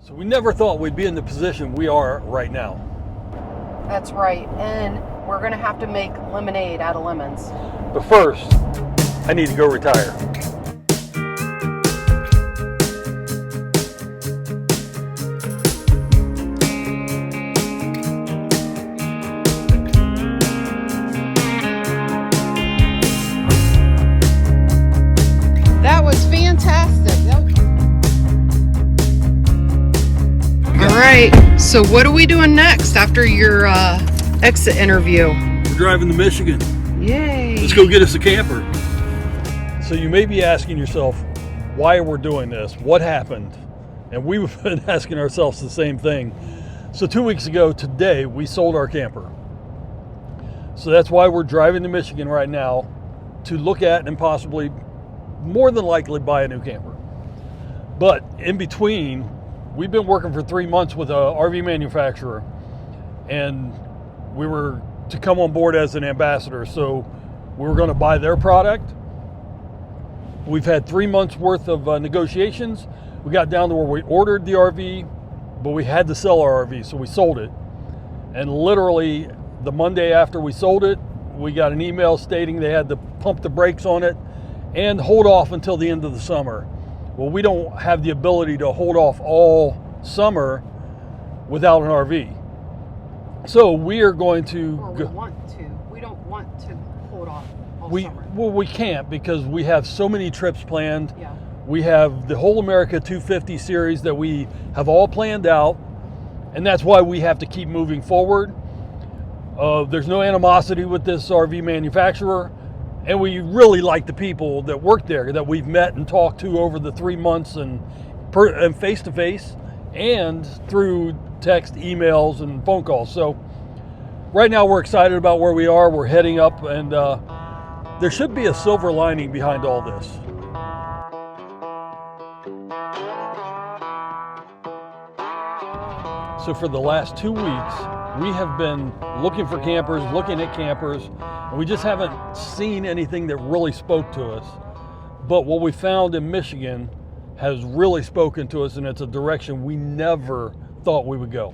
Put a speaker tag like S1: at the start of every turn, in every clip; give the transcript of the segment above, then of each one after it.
S1: So we never thought we'd be in the position we are right now.
S2: That's right. And we're going to have to make lemonade out of lemons.
S1: But first, I need to go retire.
S2: That was fantastic. All right, so what are we doing next after your exit interview?
S1: We're driving to Michigan.
S2: Yay.
S1: Let's go get us a camper. So you may be asking yourself, why we're doing this? What happened? And we've been asking ourselves the same thing. So 2 weeks ago today, we sold our camper. So that's why we're driving to Michigan right now to look at and possibly, more than likely, buy a new camper. But in between, we've been working for 3 months with an RV manufacturer, and we were to come on board as an ambassador. So we were going to buy their product. We've had 3 months worth of negotiations. We got down to where we ordered the RV, but we had to sell our RV, so we sold it. And literally the Monday after we sold it, we got an email stating they had to pump the brakes on it and hold off until the end of the summer. Well, we don't have the ability to hold off all summer without an RV. So we are going to...
S2: Or we want to. We don't want to hold off all summer.
S1: Well, we can't because we have so many trips planned.
S2: Yeah.
S1: We have the whole America 250 series that we have all planned out, and that's why we have to keep moving forward. There's no animosity with this RV manufacturer, and we really like the people that work there that we've met and talked to over the 3 months and face-to-face and through text, emails, and phone calls. So right now we're excited about where we are. We're heading up, and there should be a silver lining behind all this. So for the last 2 weeks, we have been looking for campers, looking at campers, and we just haven't seen anything that really spoke to us. But what we found in Michigan has really spoken to us, and it's a direction we never thought we would go.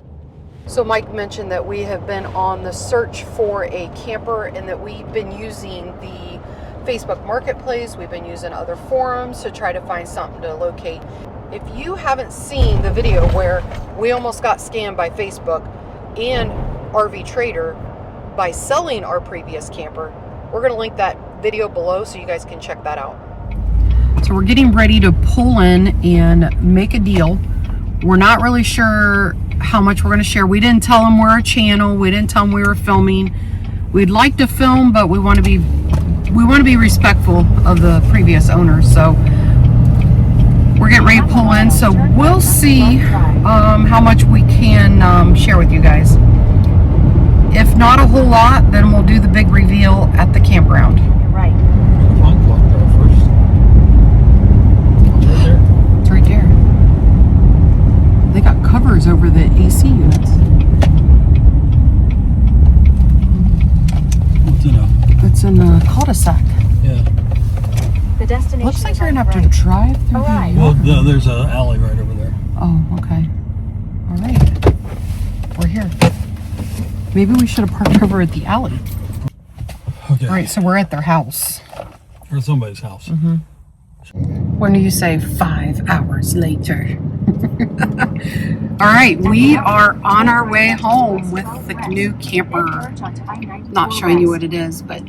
S2: So Mike mentioned that we have been on the search for a camper and that we've been using the Facebook Marketplace. We've been using other forums to try to find something to locate. If you haven't seen the video where we almost got scammed by Facebook and RV Trader by selling our previous camper, we're going to link that video below so you guys can check that out. So we're getting ready to pull in and make a deal. We're not really sure how much we're going to share. We didn't tell them we're a channel. We didn't tell them we were filming. We'd like to film, but we want to be respectful of the previous owners. So we're getting ready to pull in. So we'll see how much we can share with you guys. If not a whole lot, then we'll do the big reveal at the campground.
S3: Right.
S2: It's right there. They got covers over the AC units. It's in a cul-de-sac.
S1: Yeah.
S3: The destination.
S2: Looks like you're gonna have to drive through.
S3: Alright.
S1: Well, there's an alley right over there.
S2: Oh, okay. All right. We're here. Maybe we should have parked over at the alley.
S1: Okay.
S2: All right, so we're at their house.
S1: Or somebody's house.
S2: Mm-hmm. When do you say 5 hours later? All right, we are on our way home with the new camper. Not showing you what it is, but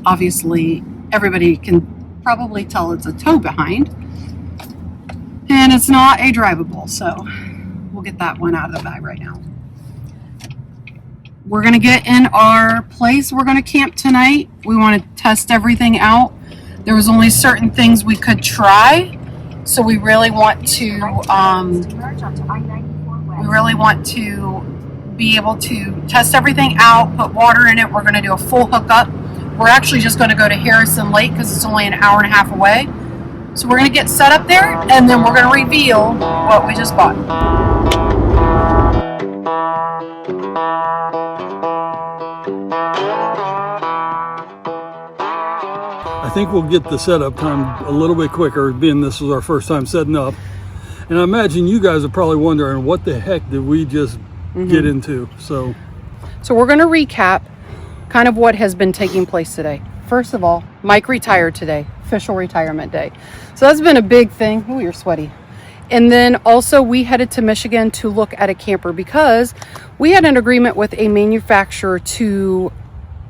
S2: obviously everybody can probably tell it's a tow behind. And it's not a drivable, so we'll get that one out of the bag right now. We're gonna get in our place. We're gonna camp tonight. We want to test everything out. There was only certain things we could try, so we really want to be able to test everything out, put water in it. We're going to do a full hookup. We're actually just going to go to Harrison Lake because it's only an hour and a half away. So we're going to get set up there, and then we're going to reveal what we just bought.
S1: I think we'll get the setup time a little bit quicker, being this is our first time setting up. And I imagine you guys are probably wondering, what the heck did we just get into? So
S2: we're going to recap kind of what has been taking place today. First of all, Mike retired today, official retirement day. So that's been a big thing. Oh, you're sweaty. And then also we headed to Michigan to look at a camper because we had an agreement with a manufacturer to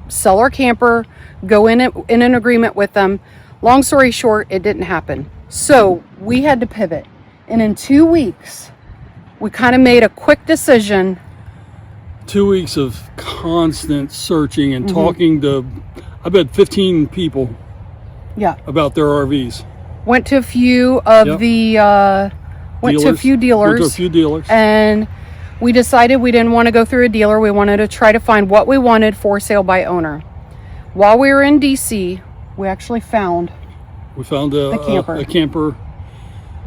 S2: sell our camper, go in an agreement with them. Long story short, it didn't happen. So we had to pivot. And in 2 weeks, we kind of made a quick decision.
S1: 2 weeks of constant searching and talking to, I bet, 15 people about their RVs.
S2: Went to a few of the... Went to a few dealers, and we decided we didn't want to go through a dealer. We wanted to try to find what we wanted for sale by owner. While we were in DC, we actually found a camper.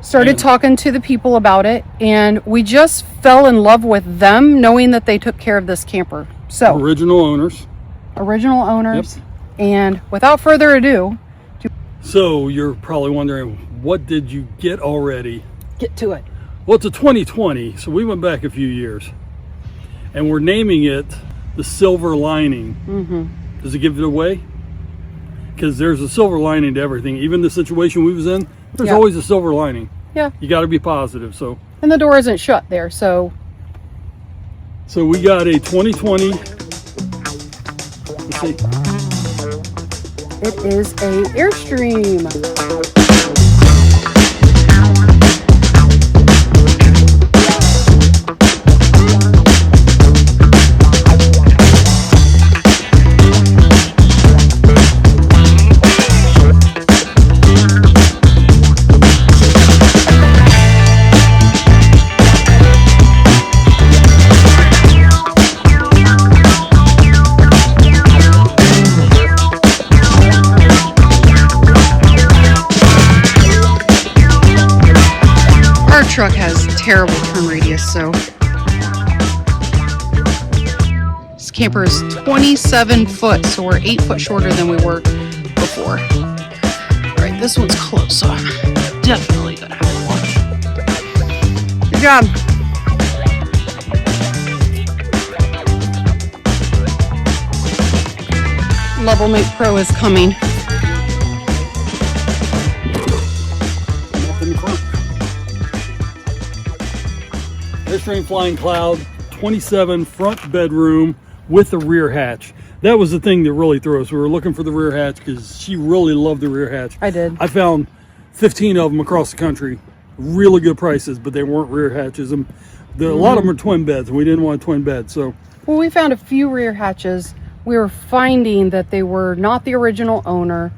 S2: Started talking to the people about it, and we just fell in love with them, knowing that they took care of this camper. So
S1: original owners.
S2: Yep. And without further ado,
S1: so you're probably wondering, what did you get already?
S2: Get to it.
S1: Well, it's a 2020, so we went back a few years, and we're naming it the Silver Lining. Does it give it away? Because there's a silver lining to everything. Even the situation we was in, there's always a silver lining.
S2: Yeah.
S1: You got to be positive. So.
S2: And the door isn't shut there, so.
S1: So we got a 2020. Let's see.
S2: It is a Airstream. Truck has terrible turn radius, so this camper is 27 foot, so we're 8 foot shorter than we were before. All right, this one's close, so I'm definitely gonna have to watch. Good job. Level Mate Pro is coming.
S1: Airstream Flying Cloud, 27 front bedroom with a rear hatch. That was the thing that really threw us. We were looking for the rear hatch because she really loved the rear hatch.
S2: I did.
S1: I found 15 of them across the country, really good prices, but they weren't rear hatches. And a lot of them are twin beds, and we didn't want a twin bed. So,
S2: well, we found a few rear hatches. We were finding that they were not the original owner,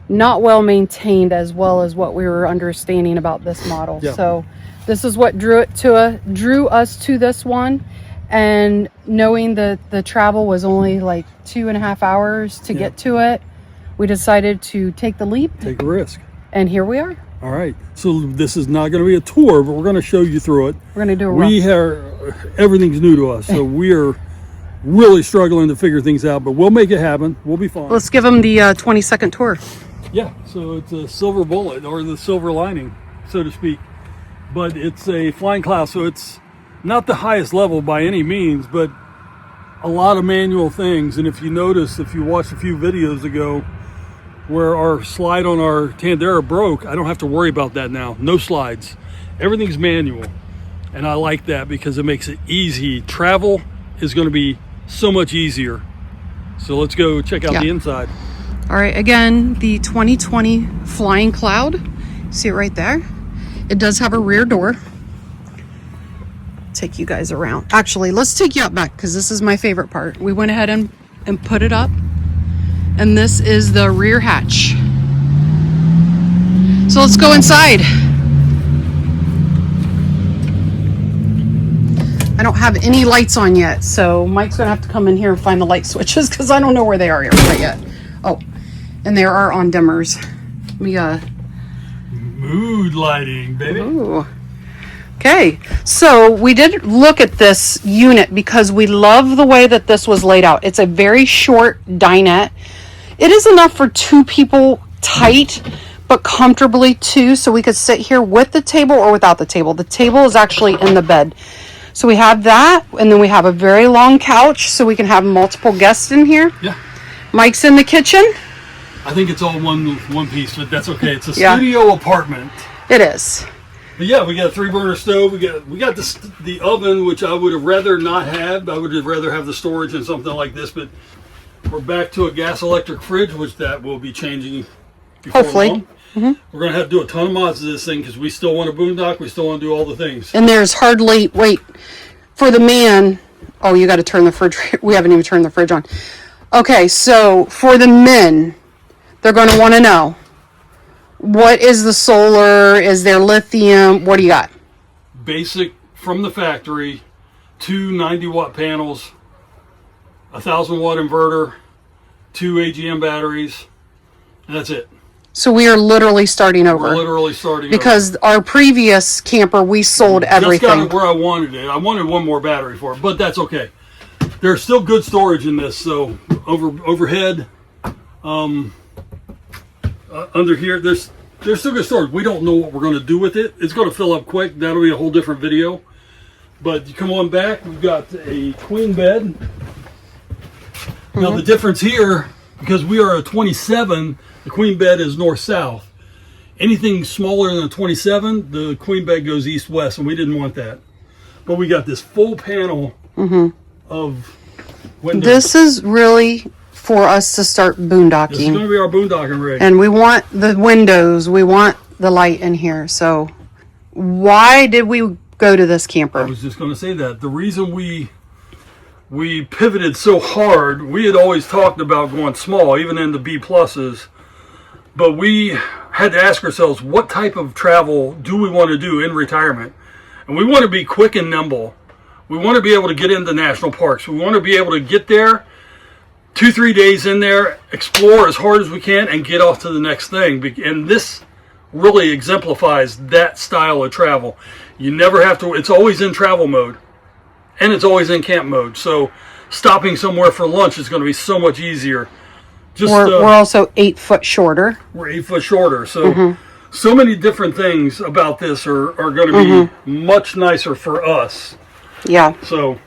S2: not well maintained, as well as what we were understanding about this model.
S1: Yeah.
S2: So this is what drew us to this one, and knowing that the travel was only like 2.5 hours to get to it, we decided to take the leap,
S1: take a risk,
S2: and here we are.
S1: All right, so this is not going to be a tour, but we're going to show you through it.
S2: We're going to do
S1: everything's new to us, so we are really struggling to figure things out, but we'll make it happen. We'll be fine.
S2: Let's give them the 20-second tour.
S1: Yeah, so it's a silver bullet, or the silver lining, so to speak. But it's a Flying Cloud, so it's not the highest level by any means, but a lot of manual things. And if you notice, if you watched a few videos ago where our slide on our Tandera broke, I don't have to worry about that now. No slides. Everything's manual. And I like that because it makes it easy. Travel is going to be so much easier. So let's go check out the inside.
S2: All right, again, the 2020 Flying Cloud. See it right there? It does have a rear door. Take you guys around. Actually, let's take you out back because this is my favorite part. We went ahead and put it up, and this is the rear hatch. So let's go inside. I don't have any lights on yet, so Mike's gonna have to come in here and find the light switches because I don't know where they are yet. Oh, and there are on dimmers. Let me
S1: mood lighting, baby.
S2: Ooh. Okay, so we did look at this unit because we love the way that this was laid out. It's a very short dinette. It is enough for 2 people tight, but comfortably too, so we could sit here with the table or without the table. The table is actually in the bed. So we have that, and then we have a very long couch so we can have multiple guests in here.
S1: Yeah.
S2: Mike's in the kitchen.
S1: I think it's all one piece, but that's okay. It's a studio apartment.
S2: It is.
S1: But yeah, we got a 3-burner stove. We got the oven, which I would have rather not had. I would have rather have the storage and something like this. But we're back to a gas electric fridge, which that will be changing before
S2: Hopefully.
S1: long. We're going to have to do a ton of mods to this thing because we still want to boondock. We still want to do all the things.
S2: And there's hardly, wait, for the man, oh, you got to turn the fridge, we haven't even turned the fridge on. Okay, so for the men, they're going to want to know, what is the solar? Is there lithium? What do you got?
S1: Basic from the factory, 2 90-watt panels, 1,000-watt inverter, 2 AGM batteries, and that's it.
S2: So we are literally starting over.
S1: We're literally starting
S2: because our previous camper, we sold everything.
S1: Just got it where I wanted it. I wanted one more battery for it, but that's okay. There's still good storage in this. So overhead, under here, there's still good storage. We don't know what we're going to do with it. It's going to fill up quick. That'll be a whole different video. But you come on back. We've got a queen bed. Now the difference here, because we are a 27. The queen bed is north-south. Anything smaller than a 27, the queen bed goes east-west, and we didn't want that. But we got this full panel of windows.
S2: This is really for us to start boondocking.
S1: This is going to be our boondocking rig.
S2: And we want the windows. We want the light in here. So why did we go to this camper?
S1: I was just going to say that. The reason we pivoted so hard, we had always talked about going small, even in the B pluses. But we had to ask ourselves, what type of travel do we want to do in retirement? And we want to be quick and nimble. We want to be able to get into national parks. We want to be able to get there, 2-3 days in there, explore as hard as we can, and get off to the next thing. And this really exemplifies that style of travel. You never have to, it's always in travel mode. And it's always in camp mode. So stopping somewhere for lunch is going to be so much easier.
S2: We're also 8 foot shorter.
S1: We're 8 foot shorter. So so many different things about this are going to be much nicer for us.
S2: Yeah.
S1: So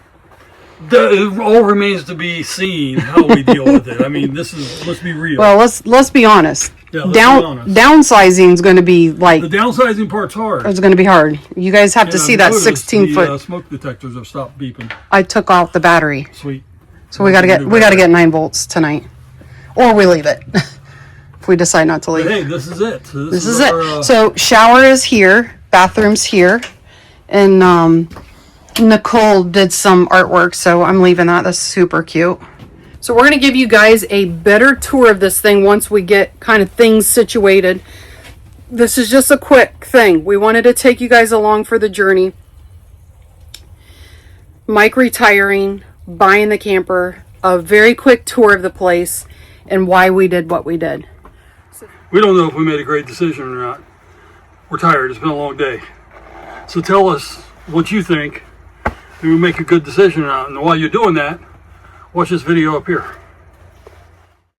S1: it all remains to be seen how we deal with it. I mean, let's be real.
S2: Well, let's be honest.
S1: Yeah, let's be honest.
S2: Downsizing is going to be like...
S1: The downsizing part's hard.
S2: It's going to be hard. You guys have to see that 16 foot...
S1: The smoke detectors have stopped beeping.
S2: I took out the battery.
S1: Sweet.
S2: So we got to get 9 volts tonight. Or we leave it. If we decide not to leave.
S1: But hey, this is it.
S2: This is it. So shower is here. Bathroom's here. And Nicole did some artwork, so I'm leaving that. That's super cute. So we're going to give you guys a better tour of this thing once we get kind of things situated. This is just a quick thing. We wanted to take you guys along for the journey. Mike retiring, buying the camper, a very quick tour of the place, and why we did what we did.
S1: We don't know if we made a great decision or not. We're tired. It's been a long day. So tell us what you think. Did we make a good decision or not? And while you're doing that, watch this video up here.